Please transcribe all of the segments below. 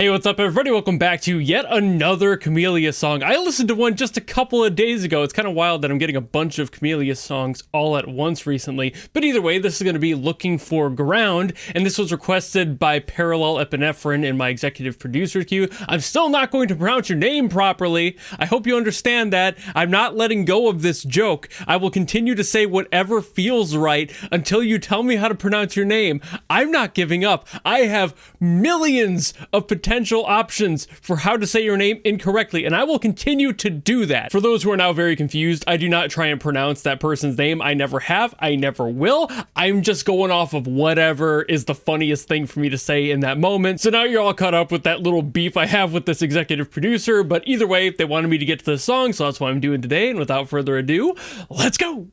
Hey, what's up everybody? Welcome back to yet another Camellia song. I listened to one just a couple of days ago. It's kind of wild that I'm getting a bunch of Camellia songs all at once recently. But either way, this is going to be Looking for Ground, and this was requested by Parallel Epinephrine in my executive producer queue. I'm still not going to pronounce your name properly. I hope you understand that. I'm not letting go of this joke. I will continue to say whatever feels right until you tell me how to pronounce your name. I'm not giving up. I have millions of potential options for how to say your name incorrectly, and I will continue to do that. For those who are now very confused, I do not try and pronounce that person's name. I never have. I never will. I'm just going off of whatever is the funniest thing for me to say in that moment. So now you're all caught up with that little beef I have with this executive producer, but either way, they wanted me to get to this song, so that's what I'm doing today, and without further ado, let's go!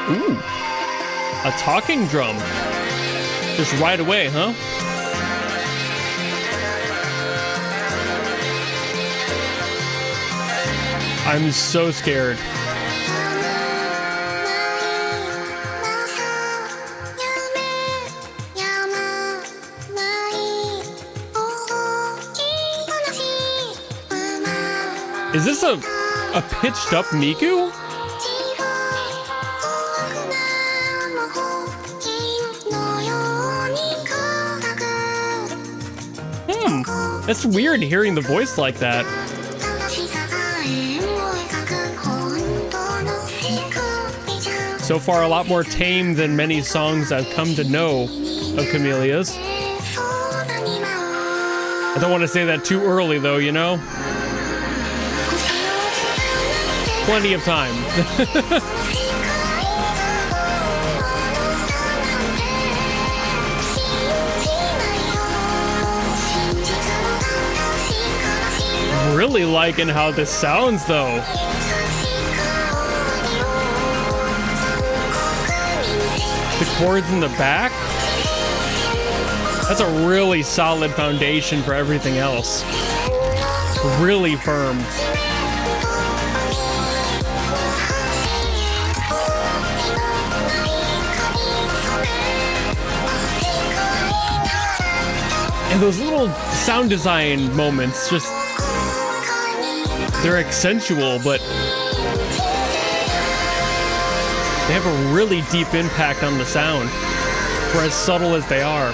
Ooh. A talking drum. Just right away, huh? I'm so scared. Is this a pitched up Miku? It's weird hearing the voice like that. So far, a lot more tame than many songs I've come to know of Camellia's. I don't want to say that too early, though, you know? Plenty of time. Really liking how this sounds, though. The chords in the back, that's a really solid foundation for everything else. Really firm. And those little sound design moments, just they're accentual, but they have a really deep impact on the sound for as subtle as they are.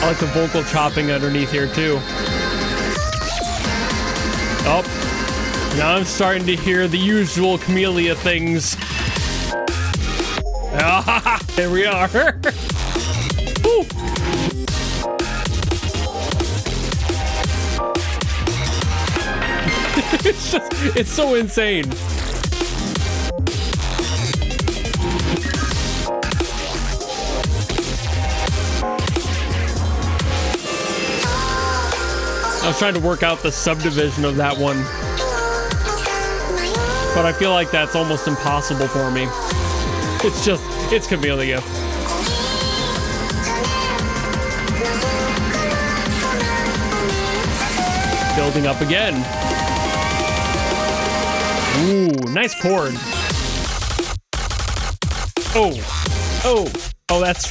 I like the vocal chopping underneath here too. Oh, now I'm starting to hear the usual Camellia things. Ah, there we are. Woo. It's so insane. I was trying to work out the subdivision of that one, but I feel like that's almost impossible for me. It's Camellia. Building up again. Ooh, nice chord. Oh, that's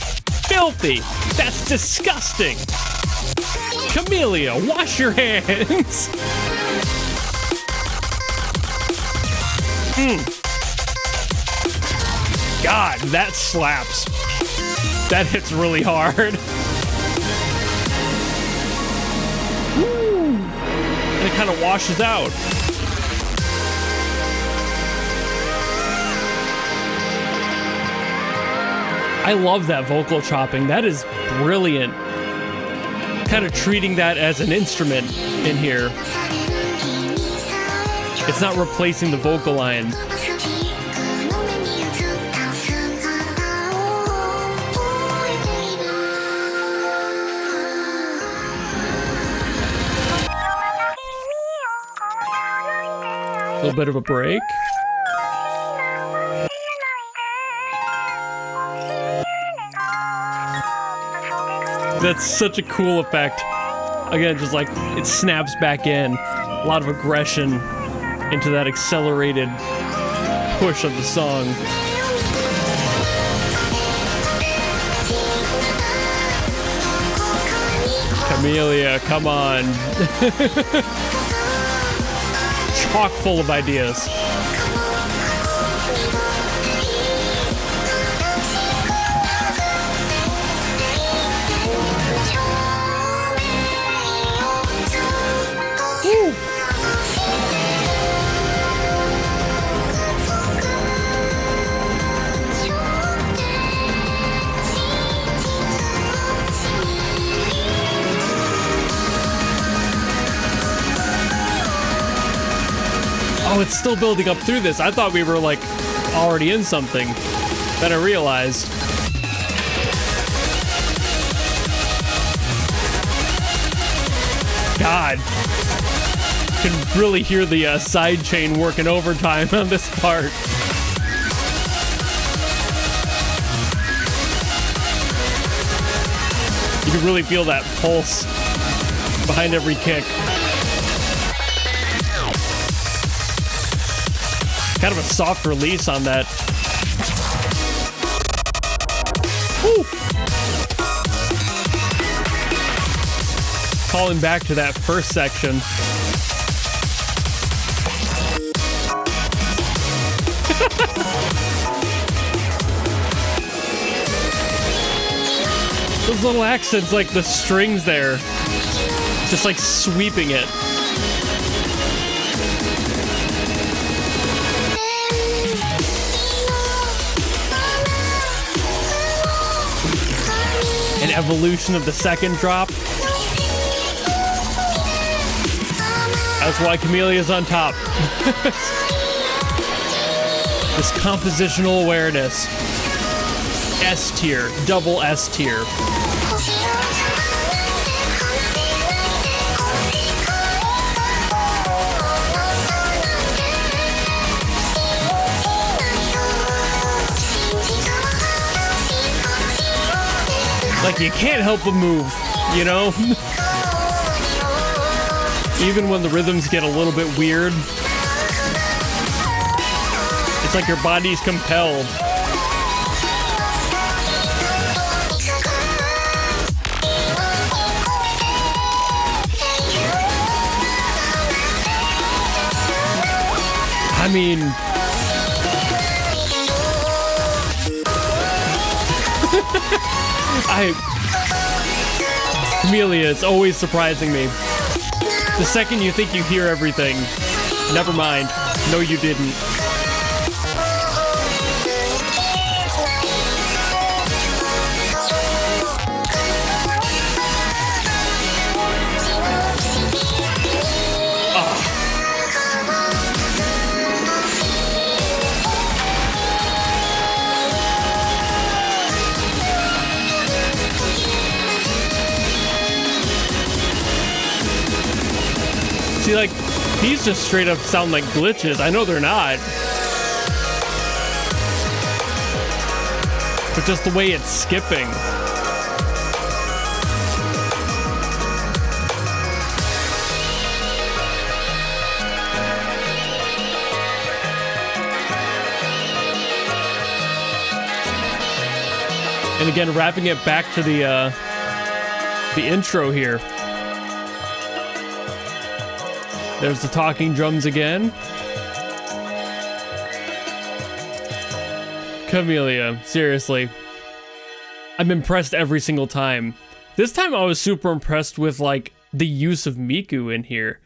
filthy. That's disgusting. Camellia, wash your hands. God, that slaps. That hits really hard. And it kind of washes out. I love that vocal chopping. That is brilliant. Kind of treating that as an instrument in here. It's not replacing the vocal line. A little bit of a break. That's such a cool effect. Again, just like it snaps back in. A lot of aggression into that accelerated push of the song. Camellia, come on. Chock full of ideas. Oh, it's still building up through this. I thought we were, like, already in something. Then I realized. God. Can really hear the side chain working overtime on this part. You can really feel that pulse behind every kick. Kind of a soft release on that. Woo. Calling back to that first section. Those little accents, like the strings there, just like sweeping it. An evolution of the second drop. That's why Camellia's on top. This compositional awareness. S tier, double S tier. Like, you can't help but move, you know? Even when the rhythms get a little bit weird, it's like your body's compelled. I mean, Camellia is always surprising me. The second you think you hear everything, never mind. No, you didn't. See, like, these just straight up sound like glitches. I know they're not. But just the way it's skipping. And again, wrapping it back to the intro here. There's the talking drums again. Camellia, seriously. I'm impressed every single time. This time I was super impressed with, like, the use of Miku in here.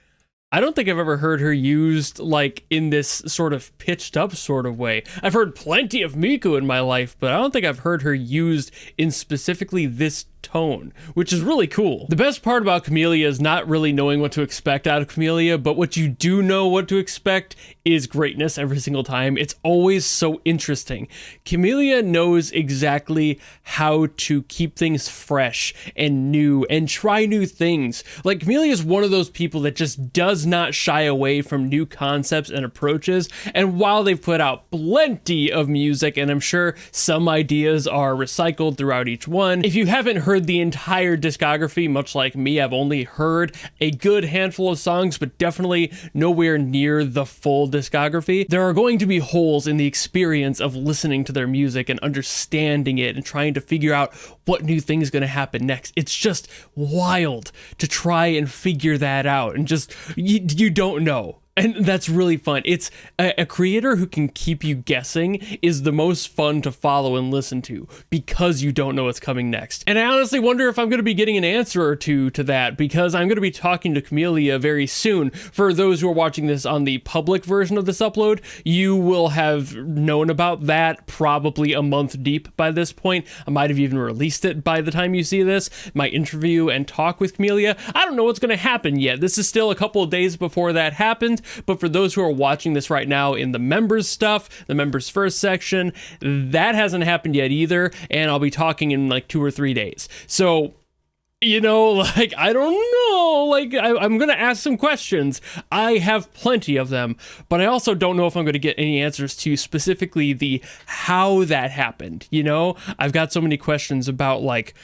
I don't think I've ever heard her used, like, in this sort of pitched up sort of way. I've heard plenty of Miku in my life, but I don't think I've heard her used in specifically this tone, which is really cool. The best part about Camellia is not really knowing what to expect out of Camellia, but what you do know what to expect is greatness every single time. It's always so interesting. Camellia knows exactly how to keep things fresh and new and try new things. Like, Camellia is one of those people that just does not shy away from new concepts and approaches, and while they've put out plenty of music, and I'm sure some ideas are recycled throughout each one, if you haven't heard the entire discography, much like me. I've only heard a good handful of songs, but definitely nowhere near the full discography. There are going to be holes in the experience of listening to their music and understanding it and trying to figure out what new thing is going to happen next. It's just wild to try and figure that out, and just, you don't know. And that's really fun. It's a creator who can keep you guessing is the most fun to follow and listen to, because you don't know what's coming next. And I honestly wonder if I'm going to be getting an answer or two to that, because I'm going to be talking to Camellia very soon. For those who are watching this on the public version of this upload, you will have known about that probably a month deep by this point. I might have even released it by the time you see this, my interview and talk with Camellia. I don't know what's going to happen yet. This is still a couple of days before that happened. But for those who are watching this right now in the members stuff, the members first section, that hasn't happened yet either, and I'll be talking in like 2 or 3 days. So, you know, like, I don't know, like, I'm gonna ask some questions. I have plenty of them, but I also don't know if I'm gonna get any answers to specifically the how that happened, you know? I've got so many questions about, like,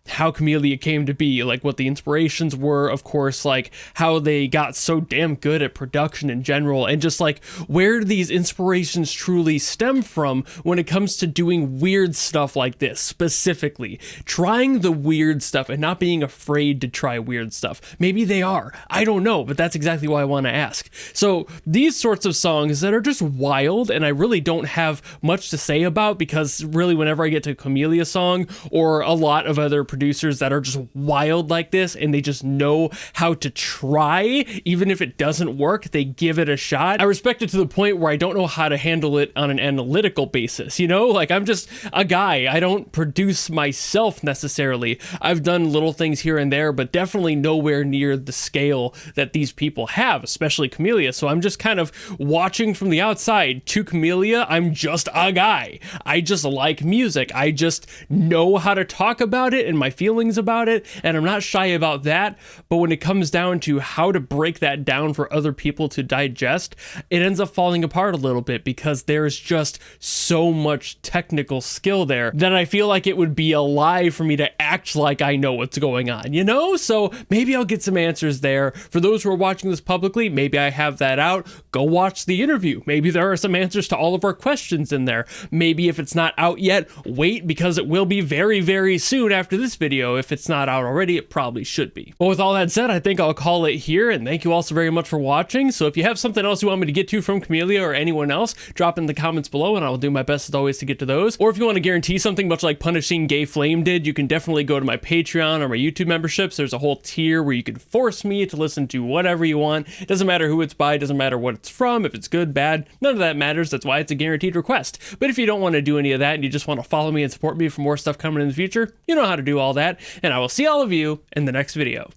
how Camellia came to be, like what the inspirations were, of course, like how they got so damn good at production in general, and just like where these inspirations truly stem from when it comes to doing weird stuff like this, specifically trying the weird stuff and not being afraid to try weird stuff. Maybe they are, I don't know, but that's exactly why I want to ask. So these sorts of songs that are just wild and I really don't have much to say about, because really whenever I get to a Camellia song or a lot of other producers that are just wild like this and they just know how to try, even if it doesn't work, they give it a shot. I respect it to the point where I don't know how to handle it on an analytical basis, you know? Like, I'm just a guy. I don't produce myself necessarily. I've done little things here and there, but definitely nowhere near the scale that these people have, especially Camellia. So I'm just kind of watching from the outside. To Camellia, I'm just a guy. I just like music. I just know how to talk about it and my feelings about it, and I'm not shy about that. But when it comes down to how to break that down for other people to digest, it ends up falling apart a little bit, because there's just so much technical skill there that I feel like it would be a lie for me to act like I know what's going on, you know? So maybe I'll get some answers there. For those who are watching this publicly, maybe I have that out. Go watch the interview. Maybe there are some answers to all of our questions in there. Maybe if it's not out yet, wait, because it will be very, very soon after this video. If it's not out already, it probably should be. But with all that said, I think I'll call it here, and thank you all so very much for watching. So if you have something else you want me to get to from Camellia or anyone else, drop in the comments below and I'll do my best as always to get to those. Or if you want to guarantee something, much like Punishing Gay Flame did, you can definitely go to my Patreon or my YouTube memberships. There's a whole tier where you can force me to listen to whatever you want. It doesn't matter who it's by, doesn't matter what it's from, if it's good, bad, none of that matters. That's why it's a guaranteed request. But if you don't want to do any of that and you just want to follow me and support me for more stuff coming in the future, you know how to do all that. And I will see all of you in the next video.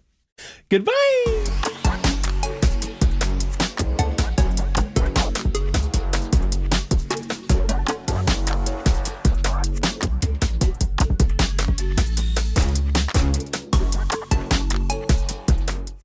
Goodbye!